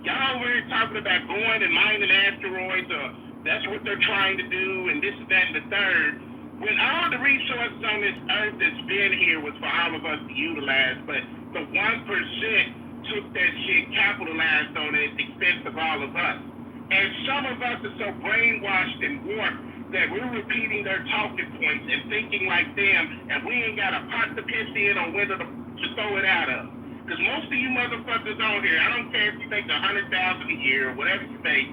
Y'all over here talking about going and mining asteroids, or that's what they're trying to do, and this, that, and the third. When all the resources on this earth that's been here was for all of us to utilize, but the 1% took that shit, capitalized on it at the expense of all of us. And some of us are so brainwashed and warped that we're repeating their talking points and thinking like them, and we ain't got a pot to piss in or whether to throw it out of. Because most of you motherfuckers on here, I don't care if you make $100,000 a year or whatever you make,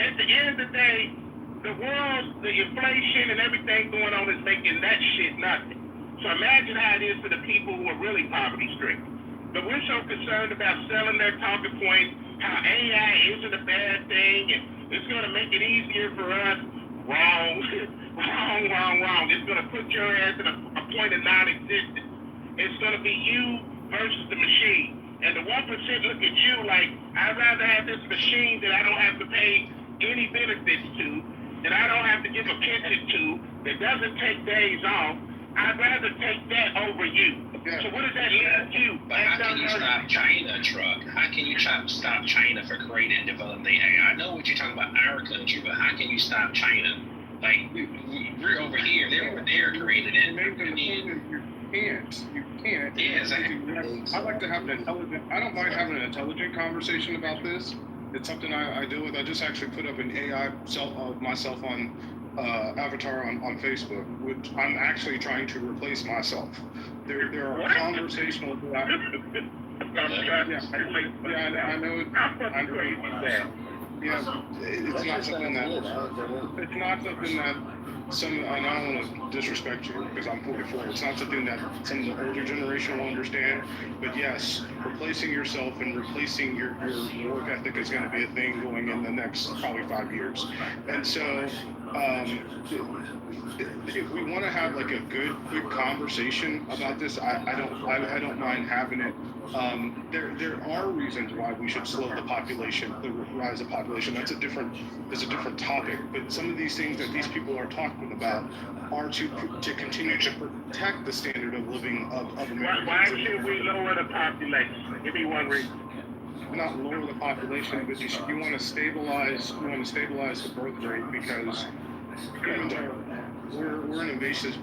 at the end of the day, the world, the inflation and everything going on is making that shit nothing. So imagine how it is for the people who are really poverty stricken. But we're so concerned about selling their talking points, how AI isn't a bad thing, and it's going to make it easier for us. Wrong. Wrong. It's going to put your ass in a point of non-existence. It's going to be you versus the machine. And the 1% look at you like, I'd rather have this machine that I don't have to pay any benefits to, that I don't have to give a pension to, that doesn't take days off. I'd rather take that over you. Yeah. So what does that leave you? But how can you stop China, Truck? How can you stop China for creating and developing AI? I know what you're talking about our country, but how can you stop China? Like, we're over here, they're over there creating it. You can't. Yeah, exactly. I like to have I don't mind having an intelligent conversation about this. It's something I deal with. I just actually put up an AI of myself on avatar on Facebook, which I'm actually trying to replace myself. There are conversational. I know. Yeah, it's not something that some. And I don't want to disrespect you because I'm 44. It's not something that some of the older generation will understand. But yes, replacing yourself and replacing your work ethic is going to be a thing going in the next probably 5 years. And so, if we want to have like a good conversation about this, I don't mind having it. There are reasons why we should slow the rise of population. That's a different topic. But some of these things that these people are talking about are to continue to protect the standard of living of Americans. Why should we lower the population? Give me one reason. Not lower the population, but you want to stabilize the birth rate because we're an invasive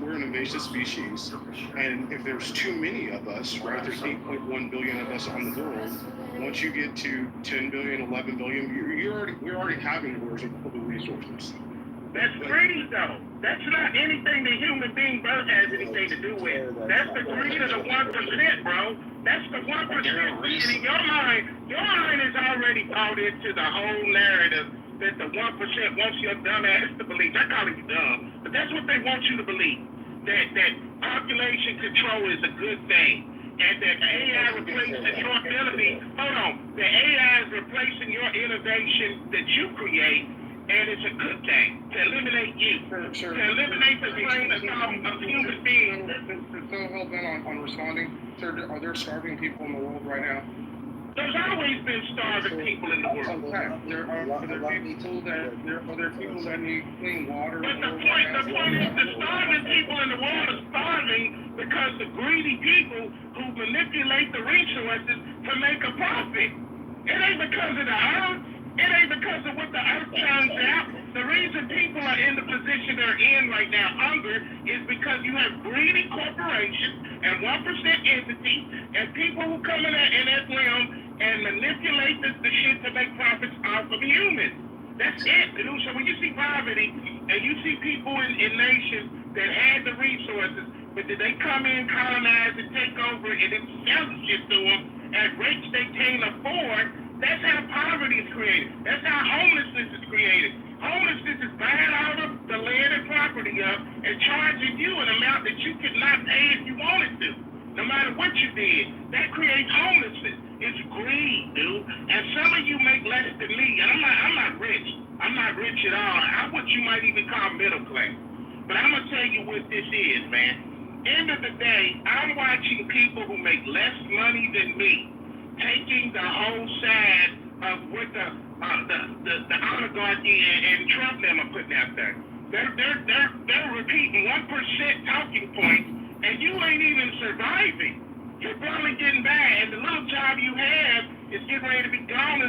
species, and if there's too many of us, right? There's 8.1 billion of us on the world. Once you get to 10 billion, 11 billion, we're already having wars of the resources. That's greedy, though. That's not anything the human being birth has anything to do with. That's the greed of the 1%, bro. That's the 1%. And in your mind is already bought into the whole narrative that the 1% wants your dumb ass to believe. I call it dumb, but that's what they want you to believe. That population control is a good thing. And that AI replacing your ability, the AI is replacing your innovation that you create, and it's a good thing to eliminate you, to eliminate the train of human beings. So hell-bent on responding. Sir, are there starving people in the world right now? There's always been starving people in the world. Okay. There are people that need clean water. But the point is, the starving people in the world are starving because the greedy people who manipulate the resources to make a profit. It ain't because of the earth. It ain't because of what the earth turns out. The reason people are in the position they're in right now, hunger, is because you have greedy corporations and 1% entities and people who come in that realm and manipulate the shit to make profits off of humans. That's it, dude. So when you see poverty and you see people in nations that had the resources, but did they come in, colonize, and take over and then sell the shit to them at rates they can't afford? That's how poverty is created. That's how homelessness is created. Homelessness is buying all the land and property up and charging you an amount that you could not pay if you wanted to, no matter what you did. That creates homelessness. It's greed, dude. And some of you make less than me. And I'm not rich. I'm not rich at all. I'm what you might even call middle class. But I'm gonna tell you what this is, man. End of the day, I'm watching people who make less money than me taking the whole side of what the oligarchy and Trump them are putting out there. They're repeating 1% talking points, and you ain't even surviving. You're probably getting by, and the little job you have is getting ready to be gone.